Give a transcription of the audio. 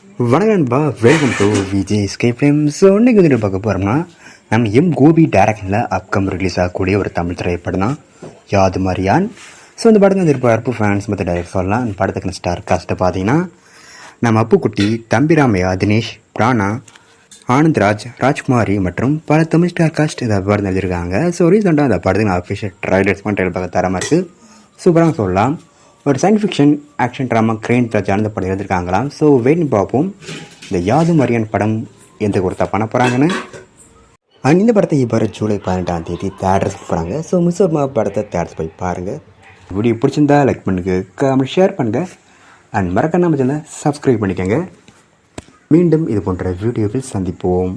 வணக்கம் நண்பா, welcome to Vijay scape film. So இன்றைக்கி வந்துட்டு பார்க்க போகிறோம்னா நம்ம கோபி டேரக்ஷனில் அப்கம் ரிலீஸ் ஆகக்கூடிய ஒரு தமிழ் திரைப்படம் தான் யாது மரியான். ஸோ இந்த படத்தை வந்து இருப்பார்ப்பு ஃபேன்ஸ் மற்ற டைரக்ட் சொல்லலாம். இந்த படத்துக்கு ஸ்டார் காஸ்ட்டை பார்த்தீங்கன்னா நம்ம அப்புக்குட்டி, தம்பிராமையா, தினேஷ், பிராணா, ஆனந்த்ராஜ், ராஜ்குமாரி மற்றும் பல தமிழ் ஸ்டார் காஸ்ட் இதை படம் எழுதியிருக்காங்க. ஸோ ரீசெண்டாக அந்த படத்துக்கு நான் அஃபிஷியல் ட்ரைலர்ஸ் ட்ரைலர் பார்க்க தரமாக இருக்குது. சூப்பராக சொல்லலாம். ஒரு சயின்ஸ் ஃபிக்ஷன் ஆக்ஷன் ட்ராமா கிரேன் பிரச்சான படம் எழுதியிருக்காங்களாம். ஸோ வெயிட் பார்ப்போம் இந்த யாது மரியான் படம் எந்த கொடுத்தா பண்ண போகிறாங்கன்னு. அண்ட் இந்த படத்தை இப்போ ஜூலை 18ஆம் தேதி தேட்டர்ஸ் போகிறாங்க. ஸோ மிஸ் ஒரு படத்தை தேட்டர்ஸ் போய் பாருங்கள். வீடியோ பிடிச்சிருந்தா லைக் பண்ணுங்க, கமெண்ட் ஷேர் பண்ணுங்கள், அண்ட் மறக்காம நம்ம சேனலை சப்ஸ்கிரைப் பண்ணிக்கோங்க. மீண்டும் இது போன்ற வீடியோவில் சந்திப்போம்.